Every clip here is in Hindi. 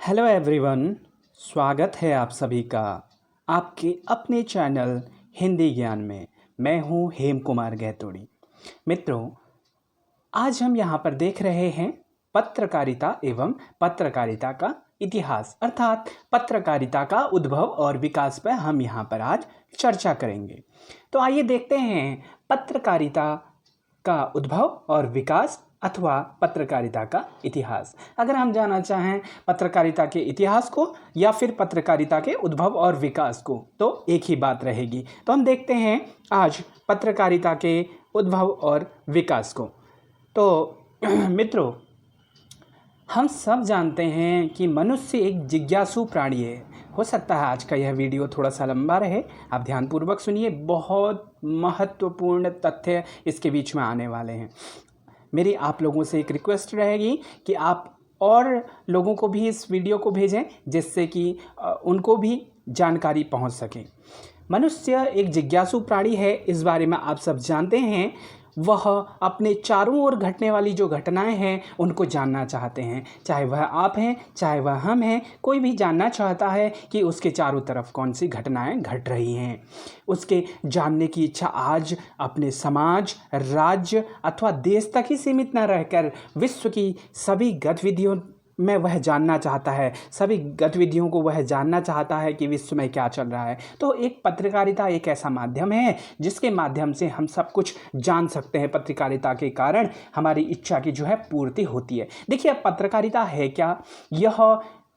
हेलो एवरीवन, स्वागत है आप सभी का आपके अपने चैनल हिंदी ज्ञान में। मैं हूं हेम कुमार गहतोड़ी। मित्रों, आज हम यहां पर देख रहे हैं पत्रकारिता एवं पत्रकारिता का इतिहास, अर्थात पत्रकारिता का उद्भव और विकास पर हम यहां पर आज चर्चा करेंगे। तो आइए देखते हैं पत्रकारिता का उद्भव और विकास अथवा पत्रकारिता का इतिहास। अगर हम जानना चाहें पत्रकारिता के इतिहास को या फिर पत्रकारिता के उद्भव और विकास को, तो एक ही बात रहेगी। तो हम देखते हैं आज पत्रकारिता के उद्भव और विकास को। तो मित्रों, हम सब जानते हैं कि मनुष्य एक जिज्ञासु प्राणी है। हो सकता है आज का यह वीडियो थोड़ा सा लंबा रहे, आप ध्यानपूर्वक सुनिए। बहुत महत्वपूर्ण तथ्य इसके बीच में आने वाले हैं। मेरी आप लोगों से एक रिक्वेस्ट रहेगी कि आप और लोगों को भी इस वीडियो को भेजें, जिससे कि उनको भी जानकारी पहुंच सके। मनुष्य एक जिज्ञासु प्राणी है, इस बारे में आप सब जानते हैं। वह अपने चारों ओर घटने वाली जो घटनाएं हैं उनको जानना चाहते हैं। चाहे वह आप हैं, चाहे वह हम हैं, कोई भी जानना चाहता है कि उसके चारों तरफ कौन सी घटनाएं घट रही हैं। उसके जानने की इच्छा आज अपने समाज, राज्य अथवा देश तक ही सीमित न रहकर विश्व की सभी गतिविधियों में वह जानना चाहता है। सभी गतिविधियों को वह जानना चाहता है कि विश्व में क्या चल रहा है। तो एक पत्रकारिता एक ऐसा माध्यम है जिसके माध्यम से हम सब कुछ जान सकते हैं। पत्रकारिता के कारण हमारी इच्छा की जो है पूर्ति होती है। देखिए, अब पत्रकारिता है क्या? यह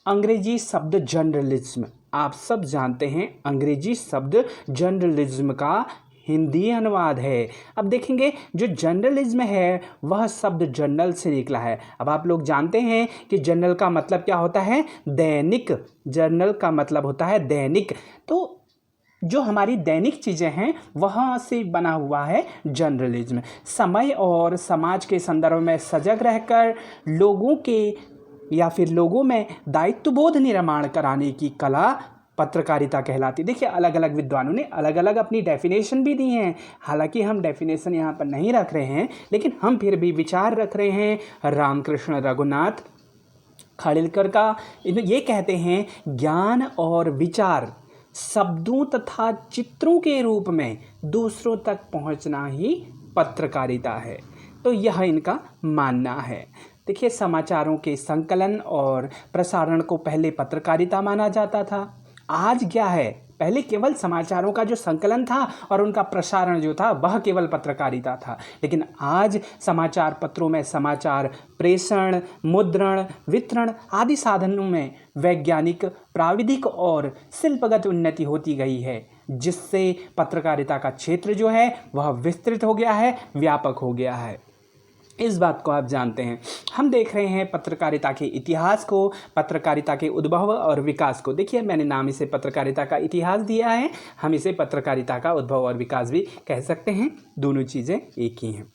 अंग्रेजी शब्द जर्नलिज्म, आप सब जानते हैं, अंग्रेजी शब्द जर्नलिज्म का हिंदी अनुवाद है। अब देखेंगे, जो जर्नलिज्म है वह शब्द जर्नल से निकला है। अब आप लोग जानते हैं कि जर्नल का मतलब क्या होता है? दैनिक। जर्नल का मतलब होता है दैनिक। तो जो हमारी दैनिक चीज़ें हैं वहाँ से बना हुआ है जर्नलिज्म। समय और समाज के संदर्भ में सजग रहकर लोगों के या फिर लोगों में दायित्वबोध निर्माण कराने की कला पत्रकारिता कहलाती। देखिए, अलग अलग विद्वानों ने अलग अलग अपनी डेफिनेशन भी दी हैं। हालांकि हम डेफिनेशन यहाँ पर नहीं रख रहे हैं, लेकिन हम फिर भी विचार रख रहे हैं। रामकृष्ण रघुनाथ खाड़िलकर का ये कहते हैं, ज्ञान और विचार शब्दों तथा चित्रों के रूप में दूसरों तक पहुँचना ही पत्रकारिता है। तो यह इनका मानना है। देखिए, समाचारों के संकलन और प्रसारण को पहले पत्रकारिता माना जाता था। आज क्या है? पहले केवल समाचारों का जो संकलन था और उनका प्रसारण जो था वह केवल पत्रकारिता था। लेकिन आज समाचार पत्रों में समाचार प्रेषण, मुद्रण, वितरण आदि साधनों में वैज्ञानिक, प्राविधिक और शिल्पगत उन्नति होती गई है, जिससे पत्रकारिता का क्षेत्र जो है वह विस्तृत हो गया है, व्यापक हो गया है। इस बात को आप जानते हैं। हम देख रहे हैं पत्रकारिता के इतिहास को, पत्रकारिता के उद्भव और विकास को। देखिए, मैंने नाम इसे पत्रकारिता का इतिहास दिया है, हम इसे पत्रकारिता का उद्भव और विकास भी कह सकते हैं। दोनों चीज़ें एक ही हैं।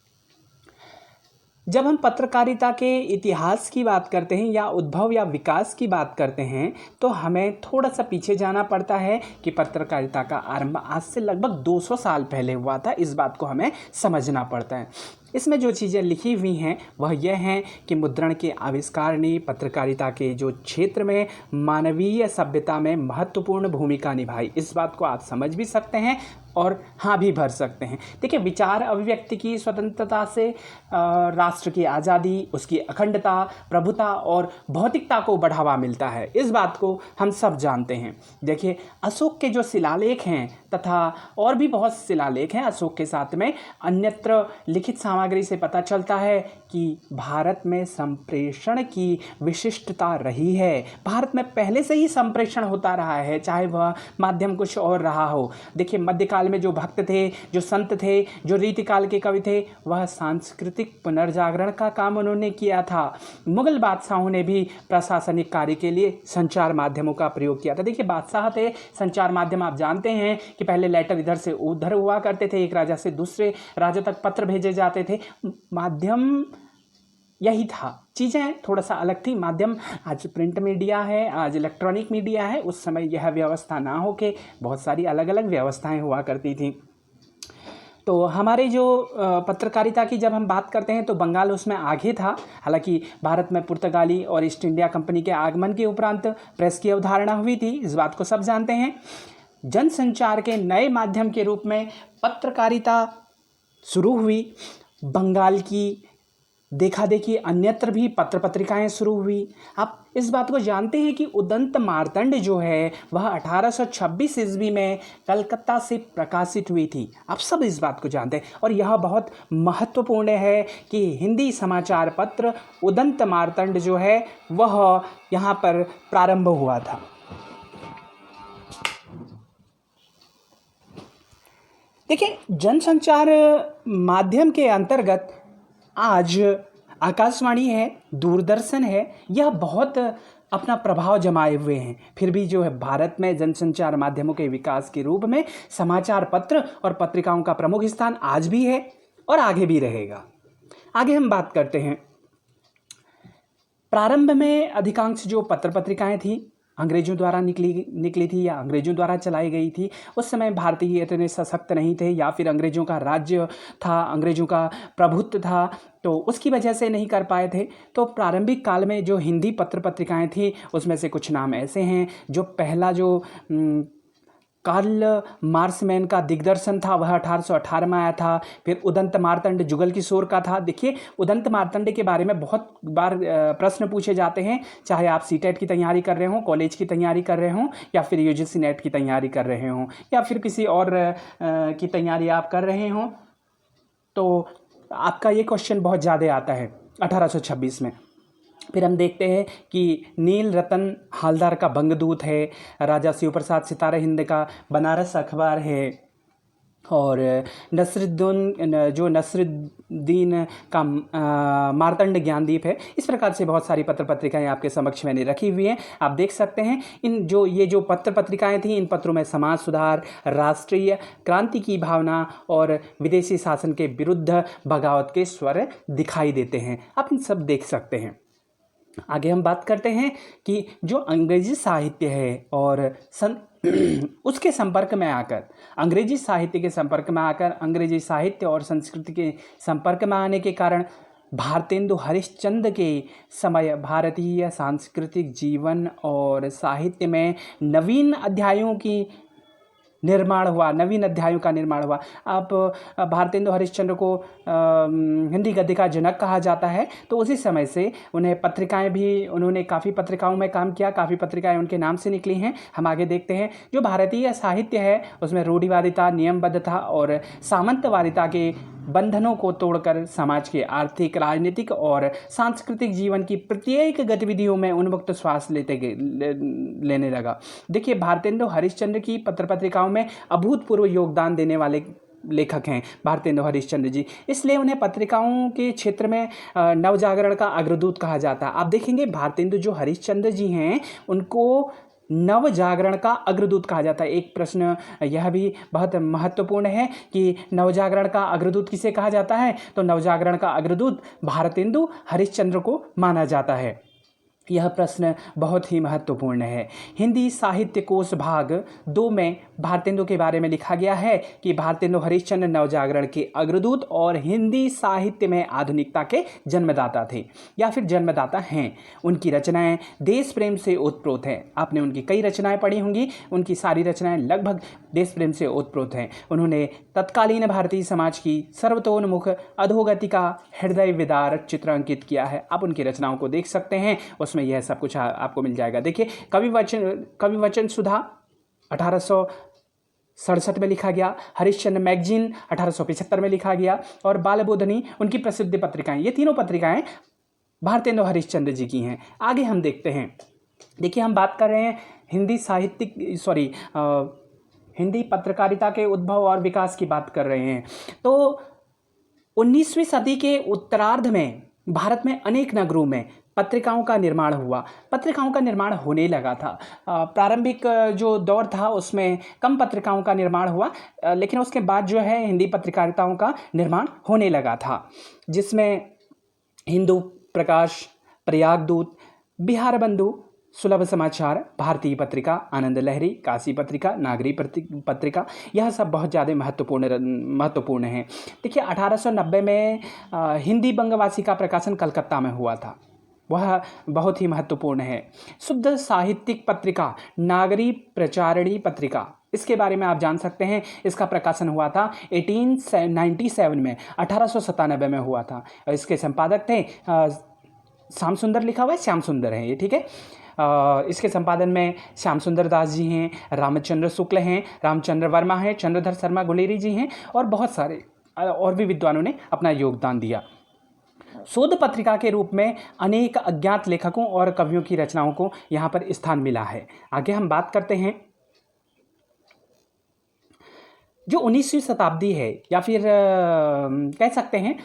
जब हम पत्रकारिता के इतिहास की बात करते हैं या उद्भव या विकास की बात करते हैं, तो हमें थोड़ा सा पीछे जाना पड़ता है कि पत्रकारिता का आरंभ आज से लगभग 200 साल पहले हुआ था। इस बात को हमें समझना पड़ता है। इसमें जो चीज़ें लिखी हुई हैं वह यह हैं कि मुद्रण के आविष्कार ने पत्रकारिता के जो क्षेत्र में मानवीय सभ्यता में महत्वपूर्ण भूमिका निभाई। इस बात को आप समझ भी सकते हैं और हाँ भी भर सकते हैं। देखिए, विचार अभिव्यक्ति की स्वतंत्रता से राष्ट्र की आज़ादी, उसकी अखंडता, प्रभुता और भौतिकता को बढ़ावा मिलता है। इस बात को हम सब जानते हैं। देखिए, अशोक के जो शिलालेख हैं तथा और भी बहुत शिलालेख हैं अशोक के साथ में, अन्यत्र लिखित सामग्री से पता चलता है कि भारत में संप्रेषण की विशिष्टता रही है। भारत में पहले से ही संप्रेषण होता रहा है, चाहे वह माध्यम कुछ और रहा हो। देखिए, मध्यकाल में जो भक्त थे, जो संत थे, जो रीतिकाल के कवि थे, वह सांस्कृतिक पुनर्जागरण का काम उन्होंने किया था। मुगल बादशाहों ने भी प्रशासनिक कार्य के लिए संचार माध्यमों का प्रयोग किया था। देखिए, बादशाह थे, संचार माध्यम आप जानते हैं कि पहले लेटर इधर से उधर हुआ करते थे, एक राजा से दूसरे राजा तक पत्र भेजे जाते थे। माध्यम यही था। चीज़ें थोड़ा सा अलग थी। माध्यम आज प्रिंट मीडिया है, आज इलेक्ट्रॉनिक मीडिया है। उस समय यह व्यवस्था ना हो के बहुत सारी अलग अलग व्यवस्थाएं हुआ करती थी। तो हमारे जो पत्रकारिता की जब हम बात करते हैं तो बंगाल उसमें आगे था। हालांकि भारत में पुर्तगाली और ईस्ट इंडिया कंपनी के आगमन के उपरांत प्रेस की अवधारणा हुई थी, इस बात को सब जानते हैं। जनसंचार के नए माध्यम के रूप में पत्रकारिता शुरू हुई। बंगाल की देखा देखी अन्यत्र भी पत्र पत्रिकाएँ शुरू हुई। आप इस बात को जानते हैं कि उदंत मार्तंड जो है वह 1826 ईस्वी में कलकत्ता से प्रकाशित हुई थी। आप सब इस बात को जानते हैं और यह बहुत महत्वपूर्ण है कि हिंदी समाचार पत्र उदंत मार्तंड जो है वह यहाँ पर प्रारंभ हुआ था। देखिए, जनसंचार माध्यम के अंतर्गत आज आकाशवाणी है, दूरदर्शन है, यह बहुत अपना प्रभाव जमाए हुए हैं। फिर भी जो है भारत में जनसंचार माध्यमों के विकास के रूप में समाचार पत्र और पत्रिकाओं का प्रमुख स्थान आज भी है और आगे भी रहेगा। आगे हम बात करते हैं। प्रारंभ में अधिकांश जो पत्र पत्रिकाएं थी अंग्रेजों द्वारा निकली थी या अंग्रेजों द्वारा चलाई गई थी। उस समय भारतीय इतने सशक्त नहीं थे या फिर अंग्रेजों का राज्य था, अंग्रेजों का प्रभुत्व था, तो उसकी वजह से नहीं कर पाए थे। तो प्रारंभिक काल में जो हिंदी पत्र पत्रिकाएं थी उसमें से कुछ नाम ऐसे हैं। जो पहला जो कार्ल मार्समैन का दिग्दर्शन था वह 1818 में आया था। फिर उदंत मार्तंड जुगल किशोर का था। देखिए, उदंत मार्तंड के बारे में बहुत बार प्रश्न पूछे जाते हैं, चाहे आप सीटेट की तैयारी कर रहे हो, कॉलेज की तैयारी कर रहे हो, या फिर यूजीसी नेट की तैयारी कर रहे हो, या फिर किसी और की तैयारी आप कर रहे हो, तो आपका ये क्वेश्चन बहुत ज़्यादा आता है 1826 में। फिर हम देखते हैं कि नील रतन हालदार का बंगदूत है, राजा शिव प्रसाद सितारे हिंद का बनारस अखबार है, और नसरुद्दीन का मार्तंड ज्ञानदीप है। इस प्रकार से बहुत सारी पत्र पत्रिकाएं आपके समक्ष मैंने रखी हुई हैं, आप देख सकते हैं। ये जो पत्र पत्रिकाएं थी, इन पत्रों में समाज सुधार, राष्ट्रीय क्रांति की भावना और विदेशी शासन के विरुद्ध बगावत के स्वर दिखाई देते हैं। आप इन सब देख सकते हैं। आगे हम बात करते हैं कि जो अंग्रेजी साहित्य है और उसके संपर्क में आकर, अंग्रेजी साहित्य के संपर्क में आकर, अंग्रेजी साहित्य और संस्कृति के संपर्क में आने के कारण भारतेंदु हरिश्चंद्र के समय भारतीय सांस्कृतिक जीवन और साहित्य में नवीन अध्यायों का निर्माण हुआ। आप भारतेंदु हरिश्चंद्र को हिंदी गद्य का जनक कहा जाता है, तो उसी समय से उन्हें पत्रिकाएं भी, उन्होंने काफ़ी पत्रिकाओं में काम किया, काफ़ी पत्रिकाएं उनके नाम से निकली हैं। हम आगे देखते हैं। जो भारतीय साहित्य है उसमें रूढ़िवादिता, नियमबद्धता और सामंतवादिता के बंधनों को तोड़कर समाज के आर्थिक, राजनीतिक और सांस्कृतिक जीवन की प्रत्येक गतिविधियों में उन्मुक्त श्वास लेने लगा। देखिए, भारतेंदु हरिश्चंद्र की पत्र पत्रिकाओं में अभूतपूर्व योगदान देने वाले लेखक हैं भारतेंदु हरिश्चंद्र जी, इसलिए उन्हें पत्रिकाओं के क्षेत्र में नवजागरण का अग्रदूत कहा जाता है। आप देखेंगे भारतेंदु जो हरिश्चंद्र जी हैं उनको नव जागरण का अग्रदूत कहा जाता है। एक प्रश्न यह भी बहुत महत्वपूर्ण है कि नवजागरण का अग्रदूत किसे कहा जाता है, तो नवजागरण का अग्रदूत भारतेंदु हरिश्चंद्र को माना जाता है। यह प्रश्न बहुत ही महत्वपूर्ण है। हिंदी साहित्य कोश भाग 2 में भारतेंदु के बारे में लिखा गया है कि भारतेंदु हरिश्चंद्र नवजागरण के अग्रदूत और हिंदी साहित्य में आधुनिकता के जन्मदाता थे या फिर जन्मदाता हैं। उनकी रचनाएं देश प्रेम से ओतप्रोत हैं। आपने उनकी कई रचनाएं पढ़ी होंगी, उनकी सारी रचनाएं लगभग देश प्रेम से ओतप्रोत हैं। उन्होंने तत्कालीन भारतीय समाज की सर्वतोन्मुख अधोगति का हृदय विदारक चित्र अंकित किया है। आप उनकी रचनाओं को देख सकते हैं, उसमें यह सब कुछ आपको मिल जाएगा। देखिए, कवि वचन सुधा 1867 में लिखा गया, हरिश्चंद्र मैगजीन 1875 में लिखा गया, और बालबोधनी उनकी प्रसिद्ध पत्रिकाएं, ये तीनों पत्रिकाएं भारतेंदु हरिश्चंद्र जी की हैं। आगे हम देखते हैं। देखिए, हम बात कर रहे हैं हिंदी पत्रकारिता के उद्भव और विकास की बात कर रहे हैं। तो 19वीं सदी के उत्तरार्ध में भारत में अनेक नगरों में पत्रिकाओं का निर्माण हुआ, पत्रिकाओं का निर्माण होने लगा था। प्रारंभिक जो दौर था उसमें कम पत्रिकाओं का निर्माण हुआ, लेकिन उसके बाद जो है हिंदी पत्रकारिताओं का निर्माण होने लगा था, जिसमें हिंदू प्रकाश, प्रयागदूत, बिहार बंधु, सुलभ समाचार, भारतीय पत्रिका, आनंद लहरी, काशी पत्रिका, नागरी पत्रिका, यह सब बहुत ज़्यादा महत्वपूर्ण हैं। देखिए 1890 में हिंदी बंगवासी का प्रकाशन कलकत्ता में हुआ था, वह बहुत ही महत्वपूर्ण है। शुद्ध साहित्यिक पत्रिका, नागरी प्रचारणी पत्रिका, इसके बारे में आप जान सकते हैं। इसका प्रकाशन हुआ था 1897 में, 1897 में हुआ था। इसके संपादक थे श्याम सुंदर, लिखा हुआ है श्याम सुंदर है ये, ठीक है। इसके संपादन में श्याम सुंदर दास जी हैं, रामचंद्र शुक्ल हैं, रामचंद्र वर्मा हैं, चंद्रधर शर्मा गुलेरी जी हैं और बहुत सारे और भी विद्वानों ने अपना योगदान दिया। शोध पत्रिका के रूप में अनेक अज्ञात लेखकों और कवियों की रचनाओं को यहाँ पर स्थान मिला है। आगे हम बात करते हैं जो 19वीं शताब्दी है, या फिर कह सकते हैं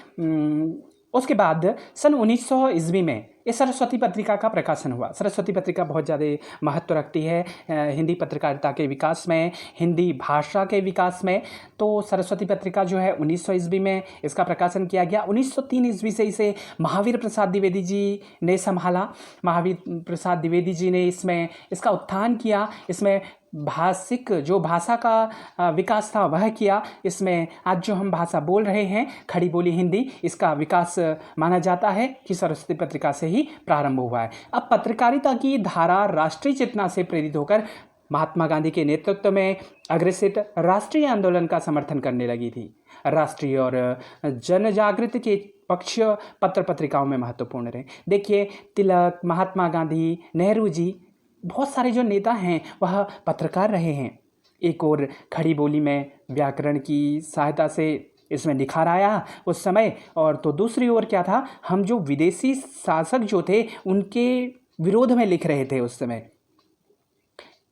उसके बाद सन 1900 ईस्वी में ये सरस्वती पत्रिका का प्रकाशन हुआ। सरस्वती पत्रिका बहुत ज़्यादा महत्व रखती है हिंदी पत्रकारिता के विकास में, हिंदी भाषा के विकास में। तो सरस्वती पत्रिका जो है 1900 ईस्वी में इसका प्रकाशन किया गया। 1903 ईस्वी से इसे महावीर प्रसाद द्विवेदी जी ने संभाला। महावीर प्रसाद द्विवेदी जी ने इसका उत्थान किया, इसमें भाषिक जो भाषा का विकास था वह किया। इसमें आज जो हम भाषा बोल रहे हैं खड़ी बोली हिंदी, इसका विकास माना जाता है कि सरस्वती पत्रिका से ही प्रारंभ हुआ है। अब पत्रकारिता की धारा राष्ट्रीय चेतना से प्रेरित होकर महात्मा गांधी के नेतृत्व में अग्रसित राष्ट्रीय आंदोलन का समर्थन करने लगी थी। राष्ट्रीय और जन जागृति के पक्ष पत्र पत्रिकाओं में महत्वपूर्ण रहे। देखिए तिलक, महात्मा गांधी, नेहरू जी, बहुत सारे जो नेता हैं वह पत्रकार रहे हैं। एक और खड़ी बोली में व्याकरण की सहायता से इसमें निखार आया उस समय, और तो दूसरी ओर क्या था, हम जो विदेशी शासक जो थे उनके विरोध में लिख रहे थे उस समय।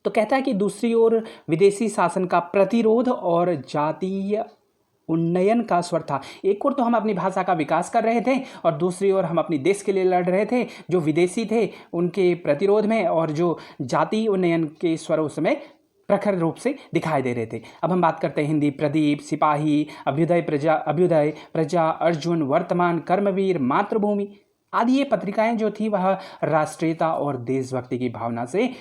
तो कहता है कि दूसरी ओर विदेशी शासन का प्रतिरोध और जातीय उन्नयन का स्वर था। एक ओर तो हम अपनी भाषा का विकास कर रहे थे और दूसरी ओर हम अपने देश के लिए लड़ रहे थे। जो विदेशी थे उनके प्रतिरोध में और जो जातीय उन्नयन के स्वर उस समय प्रखर रूप से दिखाई दे रहे थे। अब हम बात करते हैं हिंदी प्रदीप, सिपाही, अभ्युदय प्रजा, अर्जुन, वर्तमान, कर्मवीर, मातृभूमि आदि ये पत्रिकाएं जो थी वह राष्ट्रीयता और देशभक्ति की भावना से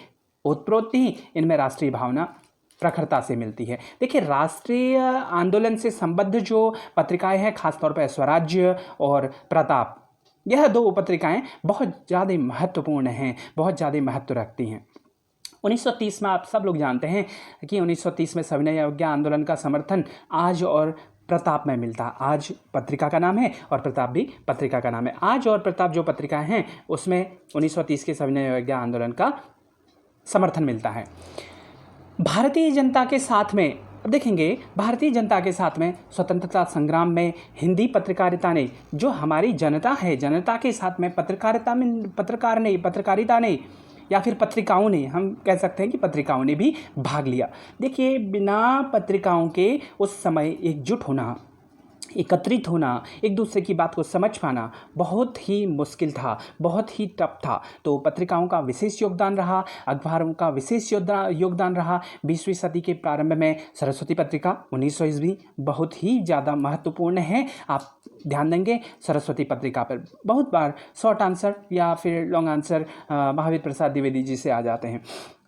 ओतप्रोत थी। इनमें राष्ट्रीय भावना प्रखरता से मिलती है। देखिए राष्ट्रीय आंदोलन से संबद्ध जो पत्रिकाएं हैं, खासतौर पर स्वराज्य और प्रताप, यह दो पत्रिकाएं बहुत ज़्यादा महत्वपूर्ण हैं, बहुत ज़्यादा महत्व रखती हैं। 1930 में आप सब लोग जानते हैं कि 1930 में सविनय अवज्ञा आंदोलन का समर्थन आज और प्रताप में मिलता। आज पत्रिका का नाम है और प्रताप भी पत्रिका का नाम है। आज और प्रताप जो पत्रिकाएं हैं उसमें 1930 के सविनय अवज्ञा आंदोलन का समर्थन मिलता है। भारतीय जनता के साथ में, अब देखेंगे भारतीय जनता के साथ में स्वतंत्रता संग्राम में हिंदी पत्रकारिता ने, जो हमारी जनता है, जनता के साथ में पत्रकारिता ने या फिर पत्रिकाओं ने, हम कह सकते हैं कि पत्रिकाओं ने भी भाग लिया। देखिए बिना पत्रिकाओं के उस समय एकजुट होना, एकत्रित होना, एक दूसरे की बात को समझ पाना बहुत ही मुश्किल था, बहुत ही टफ था। तो पत्रिकाओं का विशेष योगदान रहा, अखबारों का विशेष योगदान रहा। 20वीं सदी के प्रारंभ में सरस्वती पत्रिका 1900 ईस्वी बहुत ही ज़्यादा महत्वपूर्ण है। आप ध्यान देंगे सरस्वती पत्रिका पर बहुत बार शॉर्ट आंसर या फिर लॉन्ग आंसर महावीर प्रसाद द्विवेदी जी से आ जाते हैं।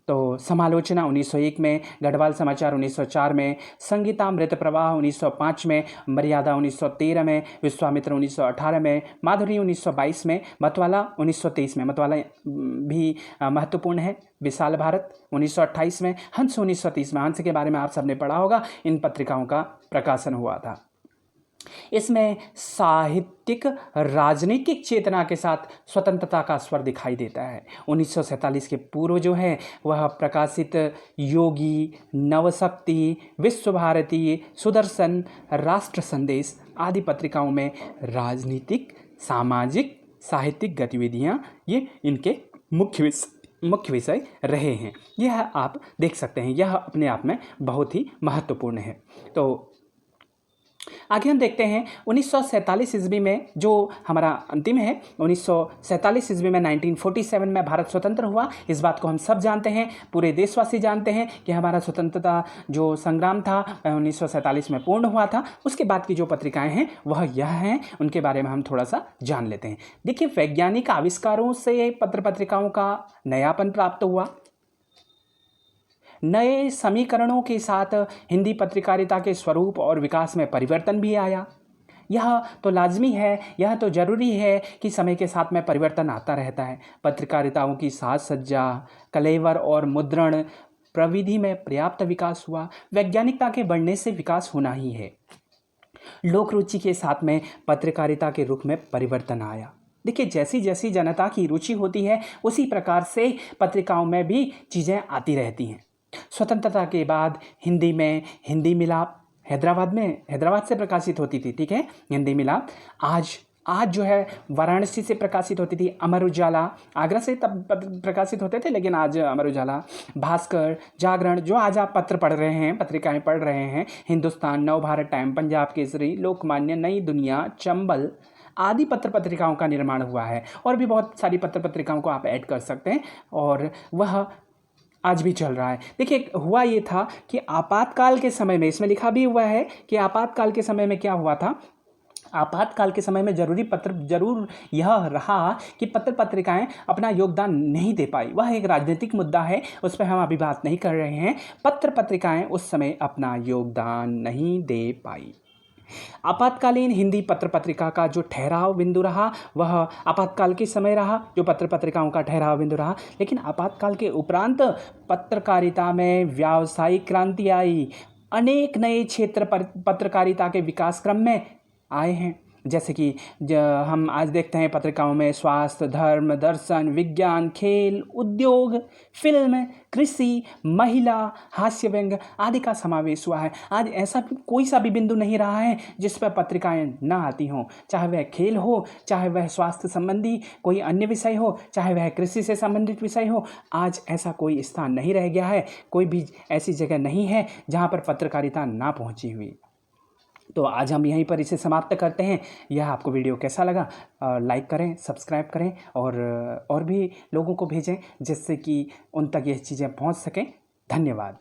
तो समालोचना 1901 में, गढ़वाल समाचार 1904 में, संगीतामृत प्रवाह 1905 में, मर्यादा 1913 में, विश्वामित्र 1918 में, माधुरी 1922 में, मतवाला 1923 में, मतवाला भी महत्वपूर्ण है, विशाल भारत 1928 में, हंस 1930 में। हंस के बारे में आप सबने पढ़ा होगा। इन पत्रिकाओं का प्रकाशन हुआ था। इसमें साहित्यिक राजनीतिक चेतना के साथ स्वतंत्रता का स्वर दिखाई देता है। 1947 के पूर्व जो है वह प्रकाशित योगी, नवशक्ति, विश्व भारती, सुदर्शन, राष्ट्र संदेश आदि पत्रिकाओं में राजनीतिक, सामाजिक, साहित्यिक गतिविधियां ये इनके मुख्य विषय रहे हैं। यह आप देख सकते हैं, यह अपने आप में बहुत ही महत्वपूर्ण है। तो आगे हम देखते हैं 1947 ईस्वी में, जो हमारा अंतिम है, 1947 ईस्वी में 1947 में भारत स्वतंत्र हुआ। इस बात को हम सब जानते हैं, पूरे देशवासी जानते हैं कि हमारा स्वतंत्रता जो संग्राम था वह 1947 में पूर्ण हुआ था। उसके बाद की जो पत्रिकाएं हैं वह यह हैं, उनके बारे में हम थोड़ा सा जान लेते हैं। देखिए, वैज्ञानिक आविष्कारों से पत्र पत्रिकाओं का नयापन प्राप्त हुआ। नए समीकरणों के साथ हिंदी पत्रकारिता के स्वरूप और विकास में परिवर्तन भी आया। यह तो लाजमी है, यह तो जरूरी है कि समय के साथ में परिवर्तन आता रहता है। पत्रकारिताओं की साज सज्जा, कलेवर और मुद्रण प्रविधि में पर्याप्त विकास हुआ। वैज्ञानिकता के बढ़ने से विकास होना ही है। लोक रुचि के साथ में पत्रकारिता के रुख में परिवर्तन आया। देखिए, जैसी जैसी जनता की रुचि होती है उसी प्रकार से पत्रिकाओं में भी चीज़ें आती रहती हैं। स्वतंत्रता के बाद हिंदी में हिंदी मिलाप हैदराबाद से प्रकाशित होती थी, ठीक है, हिंदी मिलाप। आज जो है वाराणसी से प्रकाशित होती थी। अमर उजाला आगरा से तब प्रकाशित होते थे, लेकिन आज अमर उजाला, भास्कर, जागरण, जो आज आप पत्र पढ़ रहे हैं, पत्रिकाएं पढ़ रहे हैं, हिंदुस्तान, नवभारत टाइम, पंजाब केसरी, लोकमान्य, नई दुनिया, चंबल आदि पत्र पत्रिकाओं का निर्माण हुआ है। और भी बहुत सारी पत्र पत्रिकाओं को आप ऐड कर सकते हैं, और वह आज भी चल रहा है। देखिए, हुआ ये था कि आपातकाल के समय में, इसमें लिखा भी हुआ है कि आपातकाल के समय में क्या हुआ था। आपातकाल के समय में जरूर यह रहा कि पत्र पत्रिकाएं अपना योगदान नहीं दे पाई। वह एक राजनीतिक मुद्दा है, उस पर हम अभी बात नहीं कर रहे हैं। पत्र पत्रिकाएं उस समय अपना योगदान नहीं दे पाई। आपातकालीन हिंदी पत्र पत्रिका का जो ठहराव बिंदु रहा वह आपातकाल के समय रहा, जो पत्र पत्रिकाओं का ठहराव बिंदु रहा। लेकिन आपातकाल के उपरांत पत्रकारिता में व्यावसायिक क्रांति आई। अनेक नए क्षेत्र पत्रकारिता के विकास क्रम में आए हैं। जैसे कि हम आज देखते हैं पत्रिकाओं में स्वास्थ्य, धर्म, दर्शन, विज्ञान, खेल, उद्योग, फिल्म, कृषि, महिला, हास्य व्यंग आदि का समावेश हुआ है। आज ऐसा कोई सा भी बिंदु नहीं रहा है जिस पर पत्रिकाएं ना आती हों, चाहे वह खेल हो, चाहे वह स्वास्थ्य संबंधी कोई अन्य विषय हो, चाहे वह कृषि से संबंधित विषय हो। आज ऐसा कोई स्थान नहीं रह गया है, कोई भी ऐसी जगह नहीं है जहाँ पर पत्रकारिता ना पहुँची हुई। तो आज हम यहीं पर इसे समाप्त करते हैं। यह आपको वीडियो कैसा लगा, लाइक करें, सब्सक्राइब करें, और भी लोगों को भेजें जिससे कि उन तक ये चीज़ें पहुंच सकें। धन्यवाद।